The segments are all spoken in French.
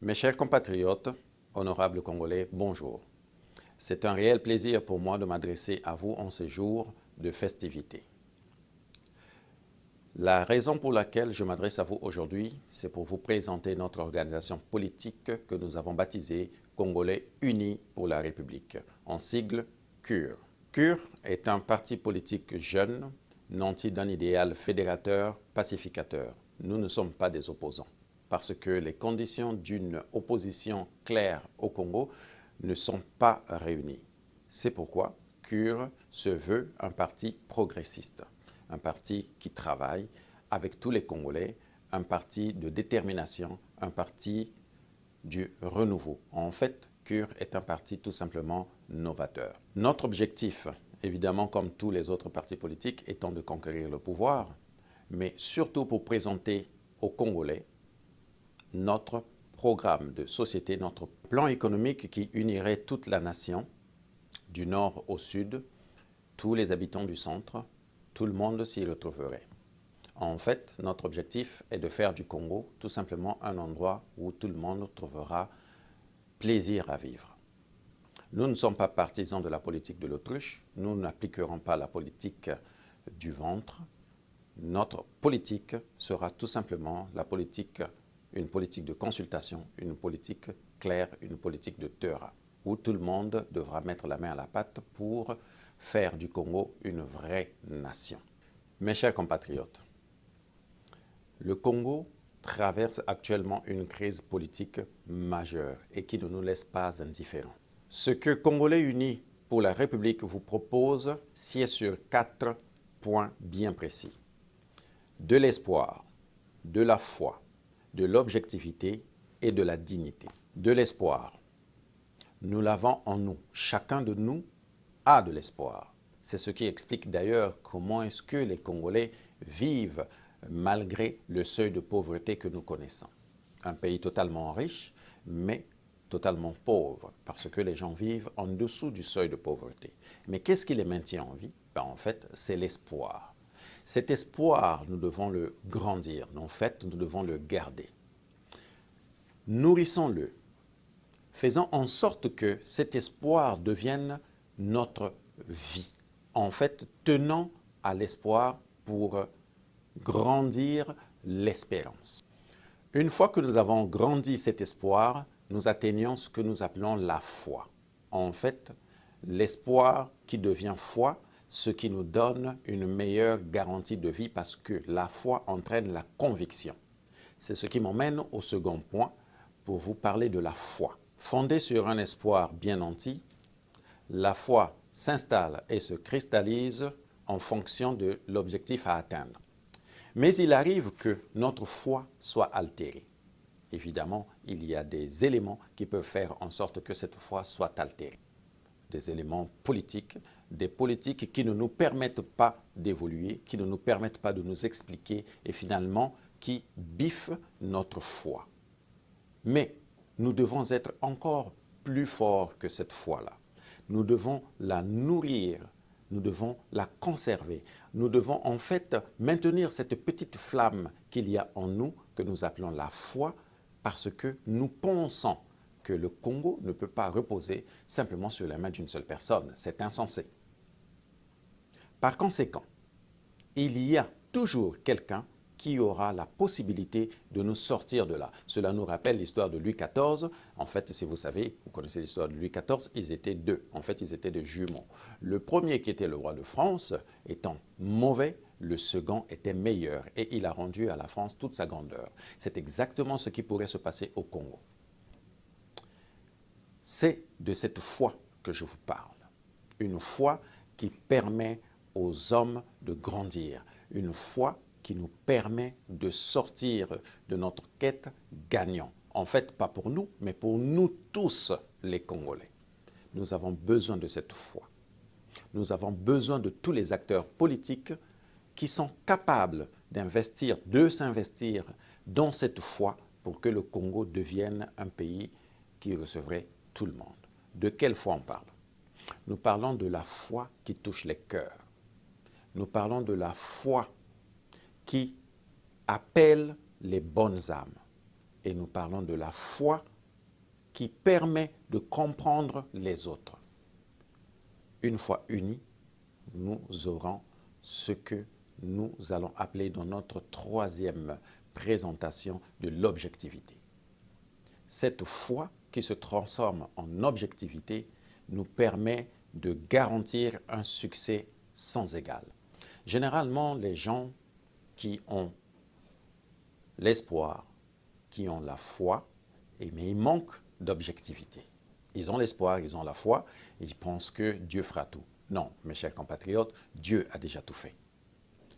Mes chers compatriotes, honorables Congolais, bonjour. C'est un réel plaisir pour moi de m'adresser à vous en ces jours de festivités. La raison pour laquelle je m'adresse à vous aujourd'hui, c'est pour vous présenter notre organisation politique que nous avons baptisée Congolais Unis pour la République, en sigle CUR. CUR est un parti politique jeune, nanti d'un idéal fédérateur, pacificateur. Nous ne sommes pas des opposants, parce que les conditions d'une opposition claire au Congo ne sont pas réunies. C'est pourquoi CUR se veut un parti progressiste, un parti qui travaille avec tous les Congolais, un parti de détermination, un parti du renouveau. En fait, CUR est un parti tout simplement novateur. Notre objectif, évidemment comme tous les autres partis politiques, étant de conquérir le pouvoir, mais surtout pour présenter aux Congolais notre programme de société, notre plan économique qui unirait toute la nation, du nord au sud, tous les habitants du centre, tout le monde s'y retrouverait. En fait, notre objectif est de faire du Congo tout simplement un endroit où tout le monde trouvera plaisir à vivre. Nous ne sommes pas partisans de la politique de l'autruche, nous n'appliquerons pas la politique du ventre. Notre politique sera tout simplement une politique de consultation, une politique claire, une politique de terrain, où tout le monde devra mettre la main à la pâte pour faire du Congo une vraie nation. Mes chers compatriotes, le Congo traverse actuellement une crise politique majeure et qui ne nous laisse pas indifférents. Ce que Congolais Unis pour la République vous propose sied sur 4 points bien précis. De l'espoir, de la foi, de l'objectivité et de la dignité. De l'espoir, nous l'avons en nous. Chacun de nous a de l'espoir. C'est ce qui explique d'ailleurs comment est-ce que les Congolais vivent malgré le seuil de pauvreté que nous connaissons. Un pays totalement riche, mais totalement pauvre, parce que les gens vivent en dessous du seuil de pauvreté. Mais qu'est-ce qui les maintient en vie? En fait, c'est l'espoir. Cet espoir, nous devons le grandir. En fait, nous devons le garder. Nourrissons-le. Faisons en sorte que cet espoir devienne notre vie. En fait, tenons à l'espoir pour grandir l'espérance. Une fois que nous avons grandi cet espoir, nous atteignons ce que nous appelons la foi. En fait, l'espoir qui devient foi, ce qui nous donne une meilleure garantie de vie parce que la foi entraîne la conviction. C'est ce qui m'emmène au second point pour vous parler de la foi. Fondée sur un espoir bien nanti, la foi s'installe et se cristallise en fonction de l'objectif à atteindre. Mais il arrive que notre foi soit altérée. Évidemment, il y a des éléments qui peuvent faire en sorte que cette foi soit altérée. Des éléments politiques, des politiques qui ne nous permettent pas d'évoluer, qui ne nous permettent pas de nous expliquer et finalement qui biffent notre foi. Mais nous devons être encore plus forts que cette foi-là. Nous devons la nourrir, nous devons la conserver. Nous devons en fait maintenir cette petite flamme qu'il y a en nous, que nous appelons la foi, parce que nous pensons que le Congo ne peut pas reposer simplement sur la main d'une seule personne. C'est insensé. Par conséquent, il y a toujours quelqu'un qui aura la possibilité de nous sortir de là. Cela nous rappelle l'histoire de Louis XIV. En fait, si vous savez, vous connaissez l'histoire de Louis XIV, ils étaient deux. En fait, ils étaient des jumeaux. Le premier qui était le roi de France étant mauvais, le second était meilleur et il a rendu à la France toute sa grandeur. C'est exactement ce qui pourrait se passer au Congo. C'est de cette foi que je vous parle. Une foi qui permet aux hommes de grandir. Une foi qui nous permet de sortir de notre quête gagnant. En fait, pas pour nous, mais pour nous tous les Congolais. Nous avons besoin de cette foi. Nous avons besoin de tous les acteurs politiques qui sont capables d'investir, de s'investir dans cette foi pour que le Congo devienne un pays qui recevrait tout le monde. De quelle foi on parle? Nous parlons de la foi qui touche les cœurs. Nous parlons de la foi qui appelle les bonnes âmes. et nous parlons de la foi qui permet de comprendre les autres. Une fois unis, nous aurons ce que nous allons appeler dans notre troisième présentation de l'objectivité. Cette foi qui se transforme en objectivité nous permet de garantir un succès sans égal. Généralement, les gens qui ont l'espoir, qui ont la foi, mais ils manquent d'objectivité. Ils ont l'espoir, ils ont la foi, et ils pensent que Dieu fera tout. Non, mes chers compatriotes, Dieu a déjà tout fait.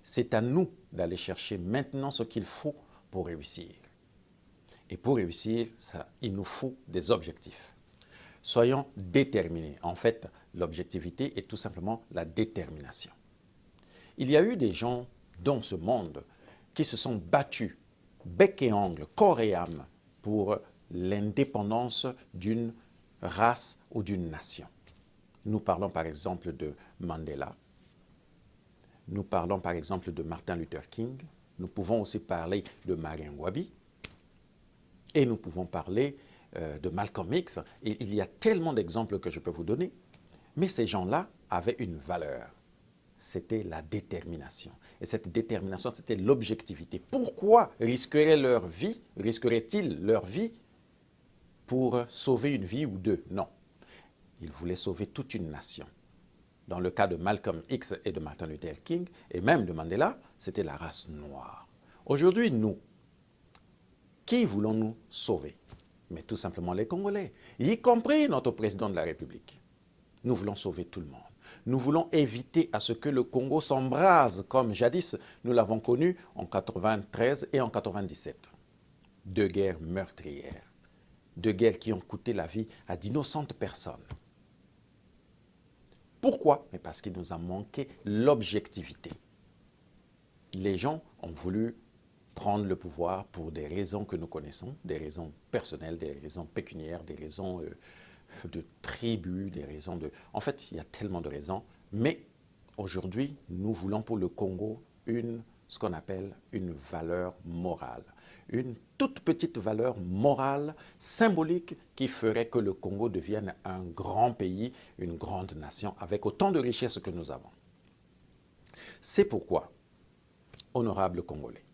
C'est à nous d'aller chercher maintenant ce qu'il faut pour réussir. Et pour réussir, il nous faut des objectifs. Soyons déterminés. En fait, l'objectivité est tout simplement la détermination. Il y a eu des gens dans ce monde qui se sont battus, bec et ongle, corps et âme, pour l'indépendance d'une race ou d'une nation. Nous parlons par exemple de Mandela, nous parlons par exemple de Martin Luther King, nous pouvons aussi parler de Marien Ngouabi, et nous pouvons parler de Malcolm X. Et il y a tellement d'exemples que je peux vous donner, mais ces gens-là avaient une valeur. C'était la détermination. Et cette détermination, c'était l'objectivité. Pourquoi risqueraient-ils leur vie pour sauver une vie ou deux? Non. Ils voulaient sauver toute une nation. Dans le cas de Malcolm X et de Martin Luther King, et même de Mandela, c'était la race noire. Aujourd'hui, nous, qui voulons-nous sauver? Mais tout simplement les Congolais, y compris notre président de la République. Nous voulons sauver tout le monde. Nous voulons éviter à ce que le Congo s'embrase comme jadis nous l'avons connu en 93 et en 97. Deux guerres meurtrières, deux guerres qui ont coûté la vie à d'innocentes personnes. Pourquoi? Mais parce qu'il nous a manqué l'objectivité. Les gens ont voulu prendre le pouvoir pour des raisons que nous connaissons, des raisons personnelles, des raisons pécuniaires, des raisons de tribu, des raisons de... En fait, il y a tellement de raisons, mais aujourd'hui, nous voulons pour le Congo ce qu'on appelle une valeur morale. Une toute petite valeur morale, symbolique, qui ferait que le Congo devienne un grand pays, une grande nation, avec autant de richesses que nous avons. C'est pourquoi, honorables Congolais,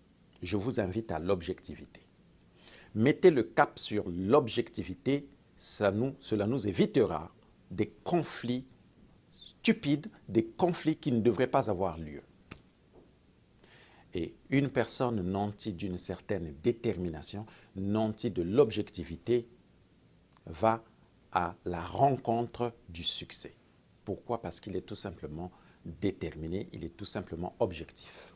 je vous invite à l'objectivité. Mettez le cap sur l'objectivité, cela nous évitera des conflits stupides, des conflits qui ne devraient pas avoir lieu. Et une personne nantie d'une certaine détermination, nantie de l'objectivité, va à la rencontre du succès. Pourquoi? Parce qu'il est tout simplement déterminé, il est tout simplement objectif.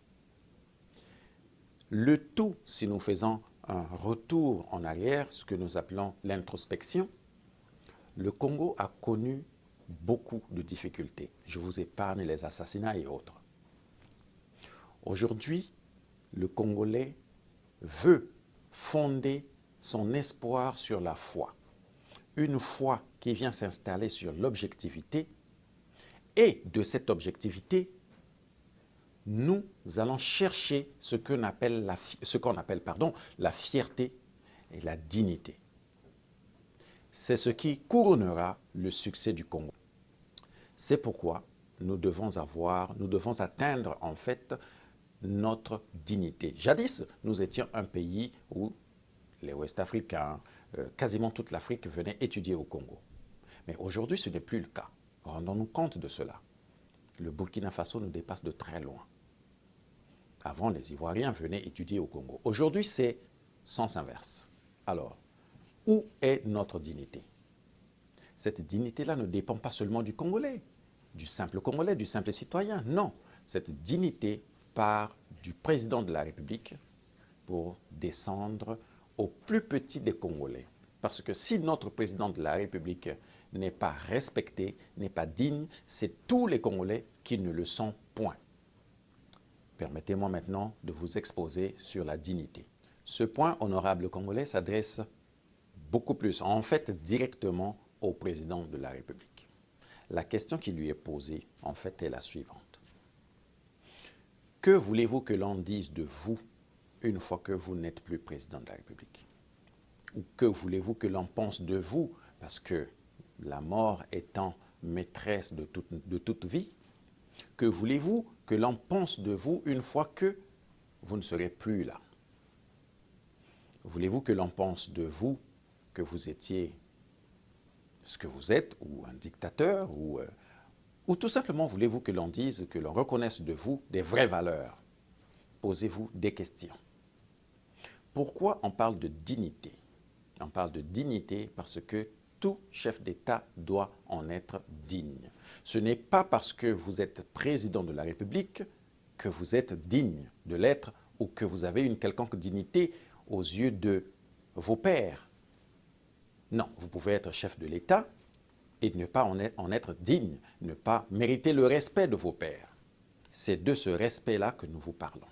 Le tout, si nous faisons un retour en arrière, ce que nous appelons l'introspection, le Congo a connu beaucoup de difficultés. Je vous épargne les assassinats et autres. Aujourd'hui, le Congolais veut fonder son espoir sur la foi. Une foi qui vient s'installer sur l'objectivité. Et de cette objectivité, nous allons chercher ce qu'on appelle la fierté et la dignité. C'est ce qui couronnera le succès du Congo. C'est pourquoi nous devons atteindre en fait notre dignité. Jadis, nous étions un pays où les Ouest-Africains, quasiment toute l'Afrique venait étudier au Congo. Mais aujourd'hui, ce n'est plus le cas. Rendons-nous compte de cela. Le Burkina Faso nous dépasse de très loin. Avant, les Ivoiriens venaient étudier au Congo. Aujourd'hui, c'est sens inverse. Alors, où est notre dignité? Cette dignité-là ne dépend pas seulement du Congolais, du simple citoyen. Non, cette dignité part du président de la République pour descendre au plus petit des Congolais. Parce que si notre président de la République n'est pas respecté, n'est pas digne, c'est tous les Congolais qui ne le sont point. Permettez-moi maintenant de vous exposer sur la dignité. Ce point, honorable Congolais, s'adresse beaucoup plus, en fait directement au président de la République. La question qui lui est posée, en fait, est la suivante. Que voulez-vous que l'on dise de vous une fois que vous n'êtes plus président de la République? Ou que voulez-vous que l'on pense de vous? Parce que la mort étant maîtresse de toute vie, que voulez-vous que l'on pense de vous une fois que vous ne serez plus là? Voulez-vous que l'on pense de vous que vous étiez ce que vous êtes, ou un dictateur, ou tout simplement voulez-vous que l'on dise, que l'on reconnaisse de vous des vraies valeurs? Posez-vous des questions. Pourquoi on parle de dignité? On parle de dignité parce que tout chef d'État doit en être digne. Ce n'est pas parce que vous êtes président de la République que vous êtes digne de l'être ou que vous avez une quelconque dignité aux yeux de vos pairs. Non, vous pouvez être chef de l'État et ne pas en être digne, ne pas mériter le respect de vos pairs. C'est de ce respect-là que nous vous parlons.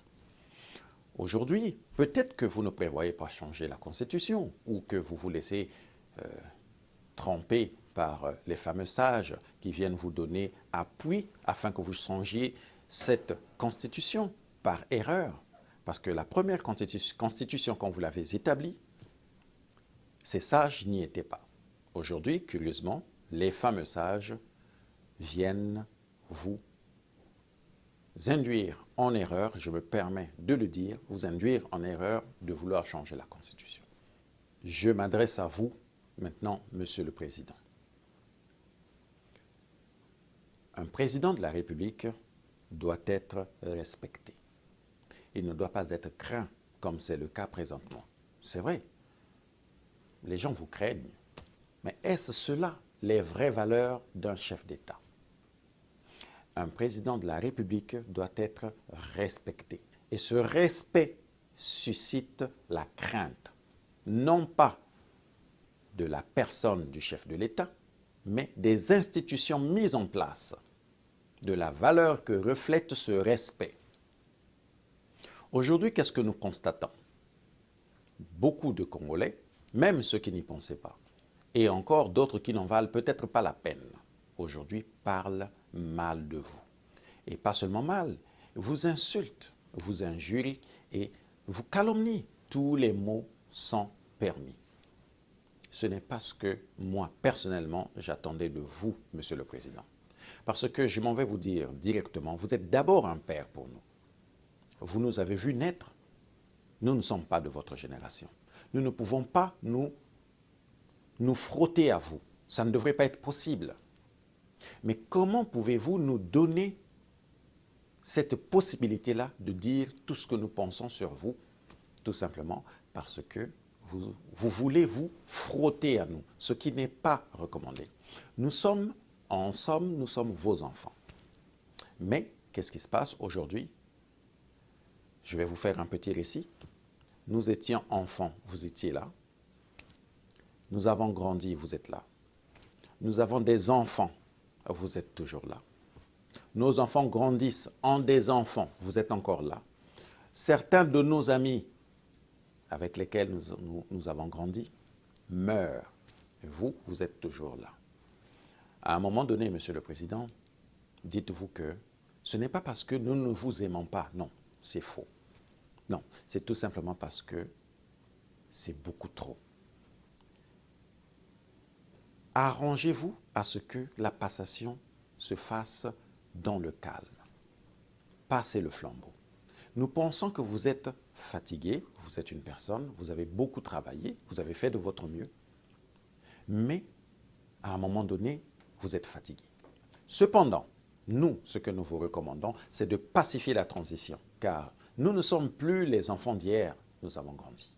Aujourd'hui, peut-être que vous ne prévoyez pas changer la Constitution ou que vous vous laissez tromper par les fameux sages qui viennent vous donner appui afin que vous changiez cette Constitution par erreur. Parce que la première Constitution, quand vous l'avez établie, ces sages n'y étaient pas. Aujourd'hui, curieusement, les fameux sages viennent vous induire en erreur, je me permets de le dire, vous induire en erreur de vouloir changer la Constitution. Je m'adresse à vous maintenant, Monsieur le Président. Un président de la République doit être respecté. Il ne doit pas être craint, comme c'est le cas présentement. C'est vrai, les gens vous craignent. Mais est-ce cela les vraies valeurs d'un chef d'État? Un président de la République doit être respecté. Et ce respect suscite la crainte, non pas de la personne du chef de l'État, mais des institutions mises en place, de la valeur que reflète ce respect. Aujourd'hui, qu'est-ce que nous constatons? Beaucoup de Congolais, même ceux qui n'y pensaient pas, et encore d'autres qui n'en valent peut-être pas la peine, aujourd'hui parlent mal de vous. Et pas seulement mal, vous insultent, vous injurient et vous calomnient. Tous les mots sont permis. Ce n'est pas ce que moi, personnellement, j'attendais de vous, Monsieur le Président. Parce que je m'en vais vous dire directement, vous êtes d'abord un père pour nous. Vous nous avez vus naître. Nous ne sommes pas de votre génération. Nous ne pouvons pas nous frotter à vous. Ça ne devrait pas être possible. Mais comment pouvez-vous nous donner cette possibilité-là de dire tout ce que nous pensons sur vous? Tout simplement parce que vous voulez vous frotter à nous, ce qui n'est pas recommandé. Nous sommes, en somme, nous sommes vos enfants. Mais qu'est-ce qui se passe aujourd'hui? Je vais vous faire un petit récit. Nous étions enfants, vous étiez là. Nous avons grandi, vous êtes là. Nous avons des enfants, vous êtes toujours là. Nos enfants grandissent en des enfants, vous êtes encore là. Certains de nos amis avec lesquels nous avons grandi meurent. Et vous, vous êtes toujours là. À un moment donné, Monsieur le Président, dites-vous que ce n'est pas parce que nous ne vous aimons pas. Non, c'est faux. Non, c'est tout simplement parce que c'est beaucoup trop. Arrangez-vous à ce que la passation se fasse dans le calme. Passez le flambeau. Nous pensons que vous êtes fatigué, vous êtes une personne, vous avez beaucoup travaillé, vous avez fait de votre mieux, mais à un moment donné, vous êtes fatigué. Cependant, nous, ce que nous vous recommandons, c'est de pacifier la transition, car nous ne sommes plus les enfants d'hier, nous avons grandi.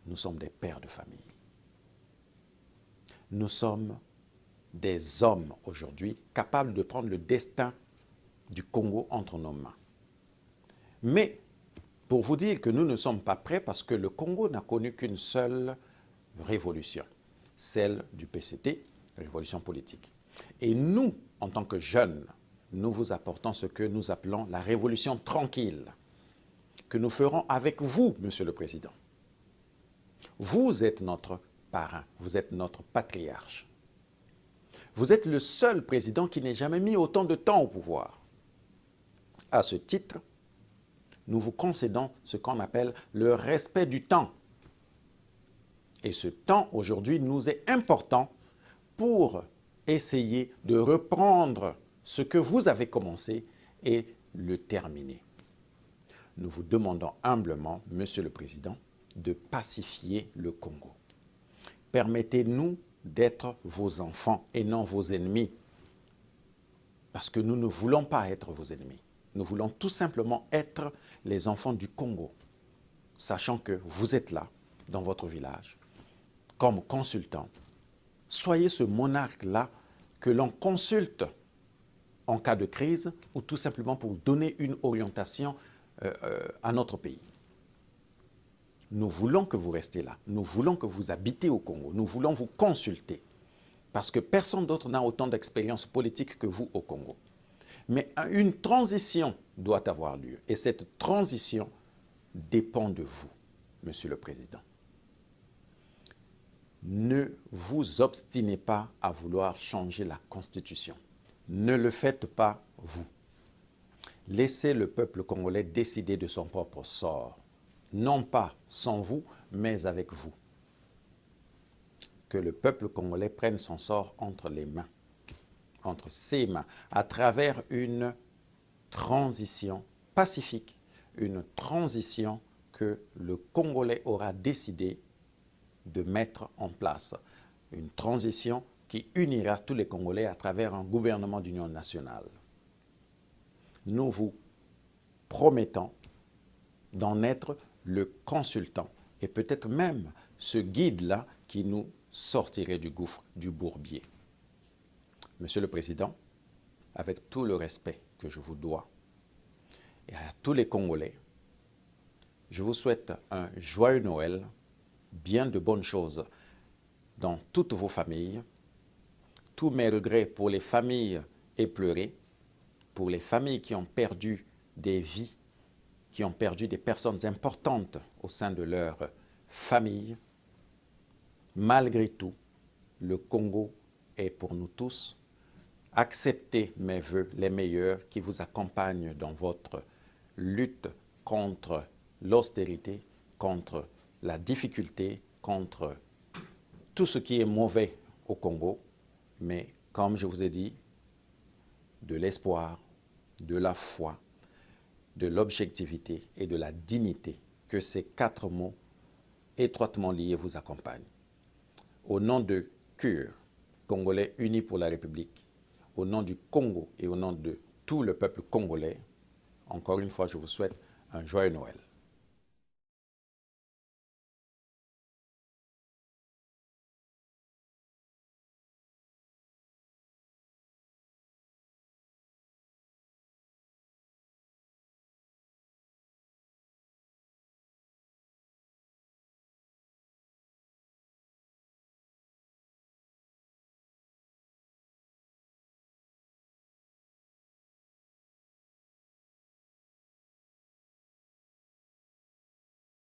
Nous sommes des pères de famille. Nous sommes des hommes aujourd'hui capables de prendre le destin du Congo entre nos mains. Mais pour vous dire que nous ne sommes pas prêts parce que le Congo n'a connu qu'une seule révolution, celle du PCT, révolution politique. Et nous, en tant que jeunes, nous vous apportons ce que nous appelons la révolution tranquille, que nous ferons avec vous, Monsieur le Président. Vous êtes notre parrain, vous êtes notre patriarche. Vous êtes le seul président qui n'ait jamais mis autant de temps au pouvoir. À ce titre, nous vous concédons ce qu'on appelle le respect du temps. Et ce temps aujourd'hui nous est important pour essayer de reprendre ce que vous avez commencé et le terminer. Nous vous demandons humblement, Monsieur le Président, de pacifier le Congo. Permettez-nous d'être vos enfants et non vos ennemis. Parce que nous ne voulons pas être vos ennemis. Nous voulons tout simplement être les enfants du Congo, sachant que vous êtes là, dans votre village, comme consultant. Soyez ce monarque-là que l'on consulte en cas de crise ou tout simplement pour donner une orientation à notre pays. Nous voulons que vous restiez là. Nous voulons que vous habitez au Congo. Nous voulons vous consulter. Parce que personne d'autre n'a autant d'expérience politique que vous au Congo. Mais une transition doit avoir lieu. Et cette transition dépend de vous, Monsieur le Président. Ne vous obstinez pas à vouloir changer la Constitution. Ne le faites pas, vous. Laissez le peuple congolais décider de son propre sort. Non pas sans vous, mais avec vous. Que le peuple congolais prenne son sort entre les mains, entre ses mains, à travers une transition pacifique, une transition que le Congolais aura décidé de mettre en place. Une transition qui unira tous les Congolais à travers un gouvernement d'union nationale. Nous vous promettons d'en être le consultant et peut-être même ce guide-là qui nous sortirait du gouffre du bourbier. Monsieur le Président, avec tout le respect que je vous dois et à tous les Congolais, je vous souhaite un joyeux Noël, bien de bonnes choses dans toutes vos familles. Tous mes regrets pour les familles éplorées, pour les familles qui ont perdu des vies, qui ont perdu des personnes importantes au sein de leur famille. Malgré tout, le Congo est pour nous tous. Acceptez mes vœux les meilleurs qui vous accompagnent dans votre lutte contre l'austérité, contre la difficulté, contre tout ce qui est mauvais au Congo. Mais comme je vous ai dit, de l'espoir, de la foi, de l'objectivité et de la dignité, que ces 4 mots étroitement liés vous accompagnent. Au nom de CUR, Congolais unis pour la République, au nom du Congo et au nom de tout le peuple congolais, encore une fois, je vous souhaite un joyeux Noël.